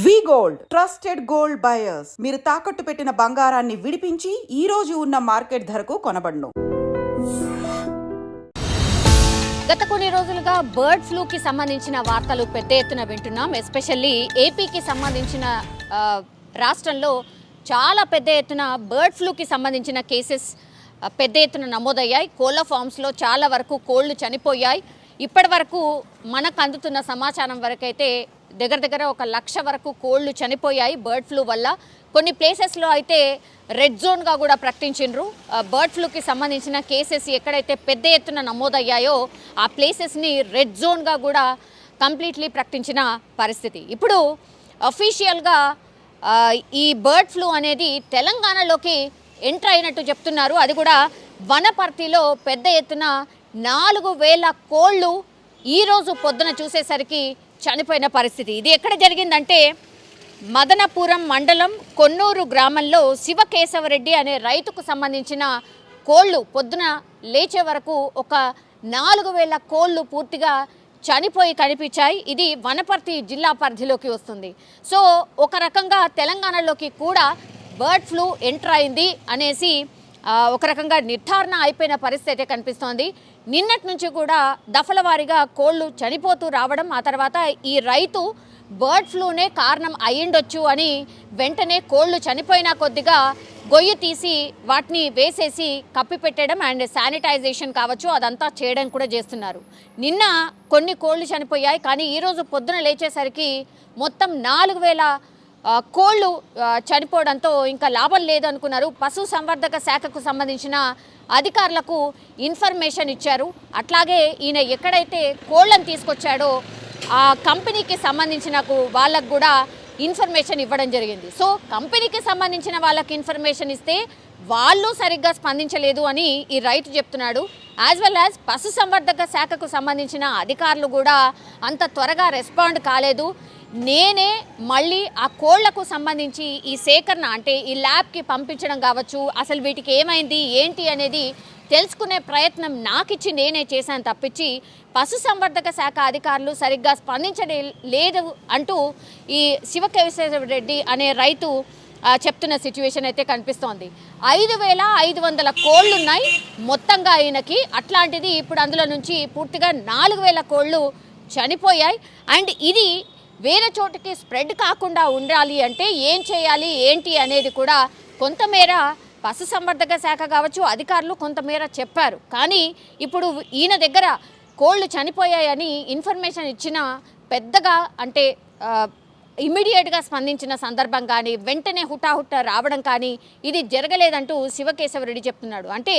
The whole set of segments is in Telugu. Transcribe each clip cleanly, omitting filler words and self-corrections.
వి గోల్డ్ ట్రస్టెడ్ గోల్డ్ బయర్స్ మీరు తాకట్టు పెట్టిన బంగారాన్ని విడిపించి ఈ రోజు ఉన్న మార్కెట్ ధరకు కొనబడును. గత కొన్ని రోజులుగా బర్డ్ ఫ్లూకి సంబంధించిన వార్తలు పెద్ద ఎత్తున వింటున్నాం. ఎస్పెషల్లీ ఏపీకి సంబంధించిన రాష్ట్రంలో చాలా పెద్ద ఎత్తున బర్డ్ ఫ్లూకి సంబంధించిన కేసెస్ పెద్ద ఎత్తున నమోదయ్యాయి. కోళ్ళ ఫామ్స్లో చాలా వరకు కోళ్లు చనిపోయాయి. ఇప్పటి వరకు మనకు అందుతున్న సమాచారం వరకైతే దగ్గర 1,00,000 వరకు కోళ్లు చనిపోయాయి బర్డ్ ఫ్లూ వల్ల. కొన్ని ప్లేసెస్లో అయితే రెడ్ జోన్గా కూడా ప్రకటించిండ్రు. బర్డ్ ఫ్లూకి సంబంధించిన కేసెస్ ఎక్కడైతే పెద్ద ఎత్తున నమోదయ్యాయో ఆ ప్లేసెస్ని రెడ్ జోన్గా కూడా కంప్లీట్లీ ప్రకటించిన పరిస్థితి. ఇప్పుడు అఫీషియల్గా ఈ బర్డ్ ఫ్లూ అనేది తెలంగాణలోకి ఎంటర్ అయినట్టు చెప్తున్నారు. అది కూడా వనపర్తిలో పెద్ద ఎత్తున 4,000 కోళ్ళు ఈరోజు పొద్దున చూసేసరికి చనిపోయిన పరిస్థితి. ఇది ఎక్కడ జరిగిందంటే మదనపురం మండలం కొన్నూరు గ్రామంలో శివకేశవరెడ్డి అనే రైతుకు సంబంధించిన కోళ్ళు పొద్దున లేచే వరకు ఒక 4,000 కోళ్ళు పూర్తిగా చనిపోయి కనిపించాయి. ఇది వనపర్తి జిల్లా పరిధిలోకి వస్తుంది. సో ఒక రకంగా తెలంగాణలోకి కూడా బర్డ్ ఫ్లూ ఎంటర్ అయింది అనేసి ఒక రకంగా నిర్ధారణ అయిపోయిన పరిస్థితి అయితే కనిపిస్తోంది. నిన్నటి నుంచి కూడా దఫల వారీగా కోళ్ళు చనిపోతూ రావడం, ఆ తర్వాత ఈ రైతు బర్డ్ ఫ్లూనే కారణం అయ్యిండొచ్చు అని వెంటనే కోళ్ళు చనిపోయిన కొద్దిగా గొయ్యి తీసి వాటిని వేసేసి కప్పిపెట్టడం అండ్ శానిటైజేషన్ కావచ్చు అదంతా చేయడం కూడా చేస్తున్నారు. నిన్న కొన్ని కోళ్ళు చనిపోయాయి, కానీ ఈరోజు పొద్దున లేచేసరికి మొత్తం 4,000 కోళ్ళు చనిపోవడంతో ఇంకా లాభం లేదనుకున్నారు. పశు సంవర్ధక శాఖకు సంబంధించిన అధికారులకు ఇన్ఫర్మేషన్ ఇచ్చారు. అట్లాగే ఈయన ఎక్కడైతే కోళ్ళను తీసుకొచ్చాడో ఆ కంపెనీకి సంబంధించిన వాళ్ళకు కూడా ఇన్ఫర్మేషన్ ఇవ్వడం జరిగింది. సో కంపెనీకి సంబంధించిన వాళ్ళకి ఇన్ఫర్మేషన్ ఇస్తే వాళ్ళు సరిగ్గా స్పందించలేదు అని ఈ రైతు చెప్తున్నాడు. యాజ్ వెల్ యాజ్ పశు సంవర్ధక శాఖకు సంబంధించిన అధికారులు కూడా అంత త్వరగా రెస్పాండ్ కాలేదు. నేనే మళ్ళీ ఆ కోళ్లకు సంబంధించి ఈ సేకరణ అంటే ఈ ల్యాబ్కి పంపించడం కావచ్చు, అసలు వీటికి ఏమైంది ఏంటి అనేది తెలుసుకునే ప్రయత్నం నాకిచ్చి నేనే చేశాను తప్పించి పశు సంవర్ధక శాఖ అధికారులు సరిగ్గా స్పందించలేదు అంటూ ఈ శివకేశవరెడ్డి అనే రైతు చెప్తున్న సిచ్యువేషన్ అయితే కనిపిస్తోంది. 5,500 కోళ్ళు ఉన్నాయి మొత్తంగా ఆయనకి. అట్లాంటిది ఇప్పుడు అందులో నుంచి పూర్తిగా 4,000 కోళ్ళు చనిపోయాయి. అండ్ ఇది వేరే చోటికి స్ప్రెడ్ కాకుండా ఉండాలి అంటే ఏం చేయాలి ఏంటి అనేది కూడా కొంతమేర పశు సంవర్ధక శాఖ కావచ్చు అధికారులు కొంతమేర చెప్పారు. కానీ ఇప్పుడు ఈయన దగ్గర కోళ్ళు చనిపోయాయని ఇన్ఫర్మేషన్ ఇచ్చిన పెద్దగా అంటే ఇమ్మీడియట్గా స్పందించిన సందర్భం కానీ వెంటనే హుటాహుట్ట రావడం కానీ ఇది జరగలేదంటూ శివకేశవరెడ్డి చెప్తున్నాడు. అంటే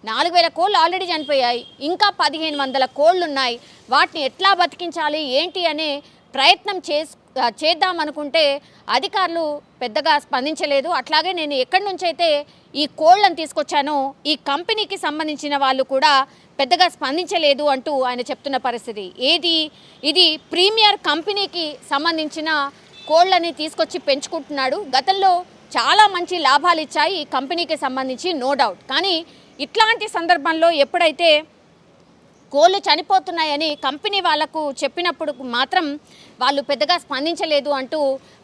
4,000 కోళ్ళు ఆల్రెడీ చనిపోయాయి, ఇంకా 1,500 కోళ్ళు ఉన్నాయి. వాటిని ఎట్లా బతికించాలి ఏంటి అనే ప్రయత్నం చేద్దామనుకుంటే అధికారులు పెద్దగా స్పందించలేదు. అట్లాగే నేను ఎక్కడి నుంచి అయితే ఈ కోళ్లను తీసుకొచ్చానో ఈ కంపెనీకి సంబంధించిన వాళ్ళు కూడా పెద్దగా స్పందించలేదు అంటూ ఆయన చెప్తున్న పరిస్థితి. ఇది ప్రీమియర్ కంపెనీకి సంబంధించిన కోళ్ళని తీసుకొచ్చి పెంచుకుంటున్నాడు. గతంలో చాలా మంచి లాభాలు ఇచ్చాయి ఈ కంపెనీకి సంబంధించి, నో డౌట్. కానీ ఇట్లాంటి సందర్భంలో ఎప్పుడైతే కోళ్ళు చనిపోతున్నాయని కంపెనీ వాళ్లకు చెప్పినప్పుడు మాత్రం వాళ్ళు పెద్దగా స్పందించలేదు అంటూ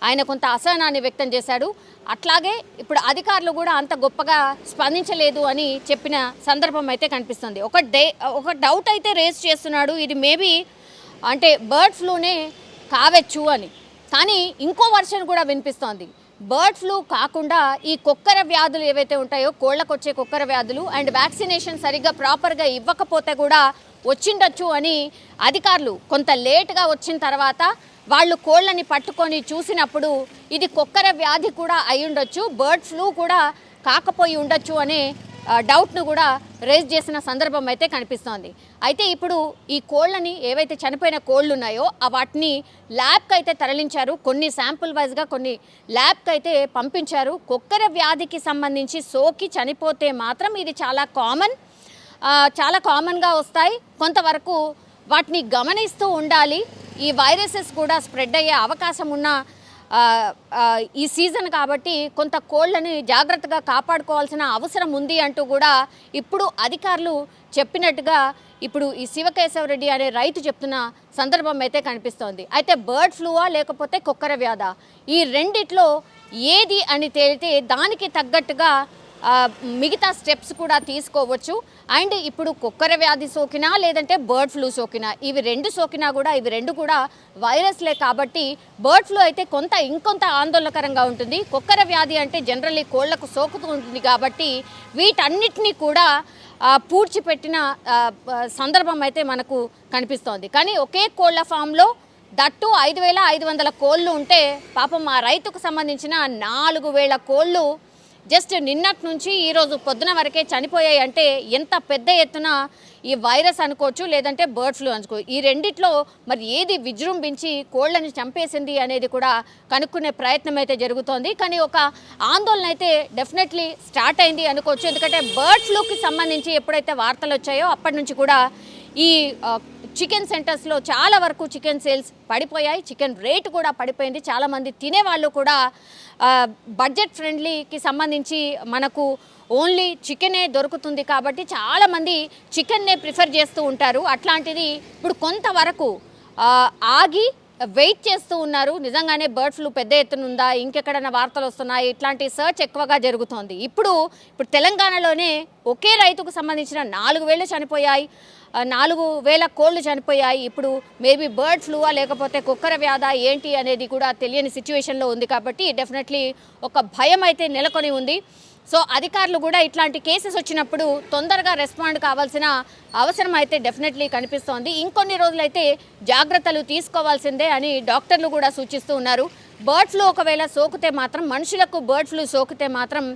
ఆయన కొంత అసహనాన్ని వ్యక్తం చేశాడు. అట్లాగే ఇప్పుడు అధికారులు కూడా అంత గొప్పగా స్పందించలేదు అని చెప్పిన సందర్భం అయితే కనిపిస్తుంది. ఒక డౌట్ అయితే రేజ్ చేస్తున్నాడు, ఇది మేబీ అంటే బర్డ్ ఫ్లూనే కావచ్చు అని. కానీ ఇంకో వర్షన్ కూడా వినిపిస్తోంది. బర్డ్ ఫ్లూ కాకుండా ఈ కొక్కర వ్యాధులు ఏవైతే ఉంటాయో కోళ్ళకు వచ్చే కొక్కర వ్యాధులు అండ్ వ్యాక్సినేషన్ సరిగ్గా ప్రాపర్గా ఇవ్వకపోతే కూడా వచ్చిండొచ్చు అని అధికారులు కొంత లేట్గా వచ్చిన తర్వాత వాళ్ళు కోళ్ళని పట్టుకొని చూసినప్పుడు ఇది కొక్కర వ్యాధి కూడా అయి ఉండొచ్చు, బర్డ్ ఫ్లూ కూడా కాకపోయి ఉండొచ్చు అనే డౌట్ను కూడా రేజ్ చేసిన సందర్భం అయితే కనిపిస్తోంది. అయితే ఇప్పుడు ఈ కోళ్ళని ఏవైతే చనిపోయిన కోళ్ళు ఉన్నాయో వాటిని ల్యాబ్కి అయితే తరలించారు. కొన్ని శాంపుల్ వైజ్గా కొన్ని ల్యాబ్కి అయితే పంపించారు. కొక్కర వ్యాధికి సంబంధించి సోకి చనిపోతే మాత్రం ఇది చాలా కామన్గా వస్తాయి. కొంతవరకు వాటిని గమనిస్తూ ఉండాలి. ఈ వైరసెస్ కూడా స్ప్రెడ్ అయ్యే అవకాశం ఉన్న ఈ సీజన్ కాబట్టి కొంత కోళ్ళని జాగ్రత్తగా కాపాడుకోవాల్సిన అవసరం ఉంది అంటూ కూడా ఇప్పుడు అధికారులు చెప్పినట్టుగా ఇప్పుడు ఈ శివకేశవరెడ్డి అనే రైతు చెప్తున్న సందర్భం అయితే కనిపిస్తోంది. అయితే బర్డ్ ఫ్లూవా లేకపోతే కుక్కర వ్యాధా, ఈ రెండిట్లో ఏది అని తేలితే దానికి తగ్గట్టుగా మిగతా స్టెప్స్ కూడా తీసుకోవచ్చు. అండ్ ఇప్పుడు కుక్కర వ్యాధి సోకినా లేదంటే బర్డ్ ఫ్లూ సోకినా, ఇవి రెండు కూడా వైరస్లే కాబట్టి బర్డ్ ఫ్లూ అయితే ఇంకొంత ఆందోళనకరంగా ఉంటుంది. కుక్కర వ్యాధి అంటే జనరల్లీ కోళ్లకు సోకుతూ ఉంటుంది కాబట్టి వీటన్నిటినీ కూడా పూడ్చిపెట్టిన సందర్భం అయితే మనకు కనిపిస్తోంది. కానీ ఒకే కోళ్ల ఫామ్లో దట్టు 5,500 కోళ్ళు ఉంటే పాపం ఆ రైతుకు సంబంధించిన 4,000 కోళ్ళు జస్ట్ నిన్నటి నుంచి ఈరోజు పొద్దున వరకే చనిపోయాయి. అంటే ఎంత పెద్ద ఎత్తున ఈ వైరస్ అనుకోవచ్చు, లేదంటే బర్డ్ ఫ్లూ అనుకోవచ్చు. ఈ రెండిట్లో మరి ఏది విజృంభించి కోళ్ళని చంపేసింది అనేది కూడా కనుక్కునే ప్రయత్నం అయితే జరుగుతోంది. కానీ ఒక ఆందోళన అయితే డెఫినెట్లీ స్టార్ట్ అయింది అనుకోవచ్చు. ఎందుకంటే బర్డ్ ఫ్లూకి సంబంధించి ఎప్పుడైతే వార్తలు వచ్చాయో అప్పటి నుంచి కూడా ఈ చికెన్ సెంటర్స్లో చాలా వరకు చికెన్ సేల్స్ పడిపోయాయి. చికెన్ రేటు కూడా పడిపోయింది. చాలామంది తినేవాళ్ళు కూడా బడ్జెట్ ఫ్రెండ్లీకి సంబంధించి మనకు ఓన్లీ చికెనే దొరుకుతుంది కాబట్టి చాలామంది చికెన్నే ప్రిఫర్ చేస్తూ ఉంటారు. అట్లాంటిది ఇప్పుడు కొంతవరకు ఆగి వెయిట్ చేస్తూ ఉన్నారు. నిజంగానే బర్డ్ ఫ్లూ పెద్ద ఎత్తున ఉందా, ఇంకెక్కడైనా వార్తలు వస్తున్నాయి, ఇట్లాంటి సర్చ్ ఎక్కువగా జరుగుతోంది. ఇప్పుడు తెలంగాణలోనే ఒకే రైతుకు సంబంధించిన 4,000 చనిపోయాయి, 4,000 కోళ్ళు చనిపోయాయి. ఇప్పుడు మేబీ బర్డ్ ఫ్లూవా లేకపోతే కుక్కర వ్యాధా ఏంటి అనేది కూడా తెలియని సిచ్యువేషన్లో ఉంది కాబట్టి డెఫినెట్లీ ఒక భయం అయితే నెలకొని ఉంది. సో అధికారులు కూడా ఇట్లాంటి కేసెస్ వచ్చినప్పుడు తొందరగా రెస్పాండ్ కావాల్సిన అవసరం అయితే డెఫినెట్లీ కనిపిస్తోంది. ఇంకొన్ని రోజులైతే జాగ్రత్తలు తీసుకోవాల్సిందే అని డాక్టర్లు కూడా సూచిస్తూ ఉన్నారు. బర్డ్ ఫ్లూ ఒకవేళ సోకితే మాత్రం, మనుషులకు బర్డ్ ఫ్లూ సోకితే మాత్రం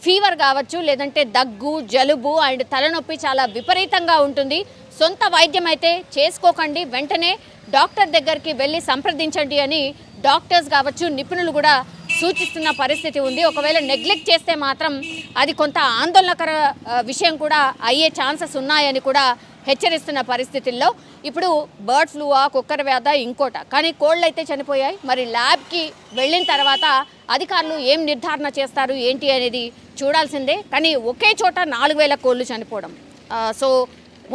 ఫీవర్ కావచ్చు, లేదంటే దగ్గు, జలుబు అండ్ తలనొప్పి చాలా విపరీతంగా ఉంటుంది. సొంత వైద్యం అయితే చేసుకోకండి, వెంటనే డాక్టర్ దగ్గరికి వెళ్ళి సంప్రదించండి అని డాక్టర్స్ కావచ్చు, నిపుణులు కూడా సూచిస్తున్న పరిస్థితి ఉంది. ఒకవేళ నెగ్లెక్ట్ చేస్తే మాత్రం అది కొంత ఆందోళనకర విషయం కూడా అయ్యే ఛాన్సెస్ ఉన్నాయని కూడా హెచ్చరిస్తున్న పరిస్థితుల్లో ఇప్పుడు బర్డ్ ఫ్లూవా కుక్కర వ్యాధ ఇంకోట, కానీ కోళ్ళు అయితే చనిపోయాయి. మరి ల్యాబ్కి వెళ్ళిన తర్వాత అధికారులు ఏం నిర్ధారణ చేస్తారు ఏంటి అనేది చూడాల్సిందే. కానీ ఒకే చోట 4,000 కోళ్ళు చనిపోవడం, సో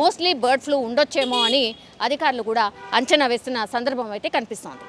మోస్ట్లీ బర్డ్ ఫ్లూ ఉండొచ్చేమో అని అధికారులు కూడా అంచనా వేస్తున్న సందర్భం అయితే కనిపిస్తోంది.